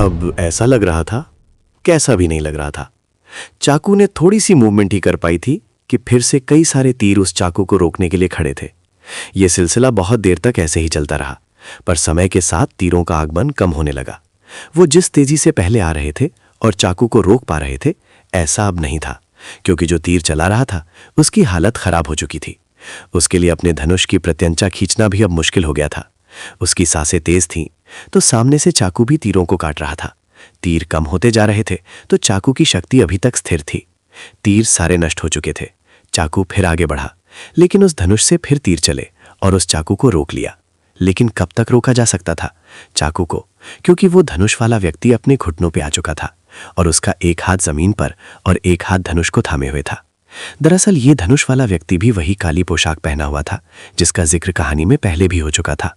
अब ऐसा लग रहा था कैसा भी नहीं लग रहा था। चाकू ने थोड़ी सी मूवमेंट ही कर पाई थी कि फिर से कई सारे तीर उस चाकू को रोकने के लिए खड़े थे। यह सिलसिला बहुत देर तक ऐसे ही चलता रहा, पर समय के साथ तीरों का आगमन कम होने लगा। वो जिस तेजी से पहले आ रहे थे और चाकू को रोक पा रहे थे, ऐसा अब नहीं था, क्योंकि जो तीर चला रहा था उसकी हालत खराब हो चुकी थी। उसके लिए अपने धनुष की प्रत्यंचा खींचना भी अब मुश्किल हो गया था। उसकी सांसें तेज थीं, तो सामने से चाकू भी तीरों को काट रहा था। तीर कम होते जा रहे थे, तो चाकू की शक्ति अभी तक स्थिर थी। तीर सारे नष्ट हो चुके थे। चाकू फिर आगे बढ़ा, लेकिन उस धनुष से फिर तीर चले और उस चाकू को रोक लिया। लेकिन कब तक रोका जा सकता था चाकू को, क्योंकि वो धनुष वाला व्यक्ति अपने घुटनों पे आ चुका था और उसका एक हाथ जमीन पर और एक हाथ धनुष को थामे हुए था। दरअसल ये धनुष वाला व्यक्ति भी वही काली पोशाक पहना हुआ था जिसका जिक्र कहानी में पहले भी हो चुका था,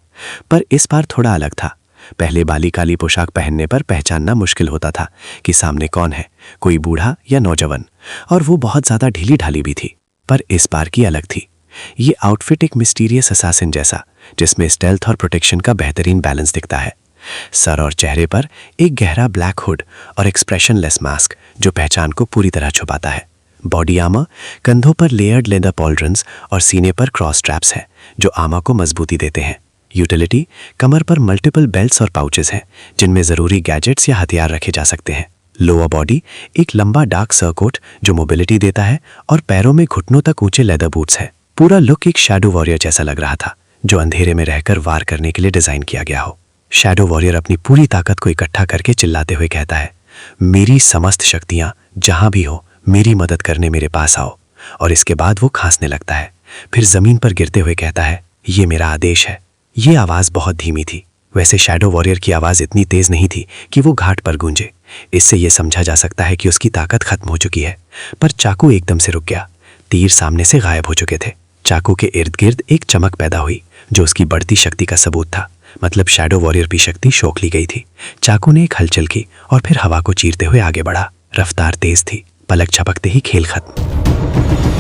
पर इस बार थोड़ा अलग था। पहले बाली काली पोशाक पहनने पर पहचानना मुश्किल होता था कि सामने कौन है, कोई बूढ़ा या नौजवान, और वो बहुत ज्यादा ढीली ढाली भी थी। पर इस बार की अलग थी। ये आउटफिट एक मिस्टीरियस असासिन जैसा, जिसमें स्टेल्थ और प्रोटेक्शन का बेहतरीन बैलेंस दिखता है। सर और चेहरे पर एक गहरा ब्लैक हुड और एक्सप्रेशनलेस मास्क जो पहचान को पूरी तरह छुपाता है। बॉडी आर्मर, कंधों पर लेयर्ड लेदर पॉल्ड्रन्स और सीने पर क्रॉस स्ट्रैप्स हैं जो आर्मर को मजबूती देते हैं। यूटिलिटी, कमर पर मल्टीपल बेल्ट्स और पाउचेस हैं जिनमें जरूरी गैजेट्स या हथियार रखे जा सकते हैं। लोअर बॉडी, एक लंबा डार्क सरकोट जो मोबिलिटी देता है, और पैरों में घुटनों तक ऊंचे लेदर बूट्स हैं। पूरा लुक एक शैडो वॉरियर जैसा लग रहा था, जो अंधेरे में रहकर वार करने के लिए डिजाइन किया गया हो। शैडो वॉरियर अपनी पूरी ताकत को इकट्ठा करके चिल्लाते हुए कहता है, मेरी समस्त शक्तियां जहां भी हो, मेरी मदद करने मेरे पास आओ। और इसके बाद वो खांसने लगता है, फिर जमीन पर गिरते हुए कहता है, ये मेरा आदेश है। ये आवाज बहुत धीमी थी। वैसे शैडो वॉरियर की आवाज इतनी तेज नहीं थी कि वो घाट पर गूंजे। इससे यह समझा जा सकता है कि उसकी ताकत खत्म हो चुकी है। पर चाकू एकदम से रुक गया। तीर सामने से गायब हो चुके थे। चाकू के इर्द गिर्द एक चमक पैदा हुई जो उसकी बढ़ती शक्ति का सबूत था। मतलब शैडो वॉरियर की शक्ति शोख ली गई थी। चाकू ने एक हलचल की और फिर हवा को चीरते हुए आगे बढ़ा। रफ्तार तेज थी। पलक झपकते ही खेल खत्म।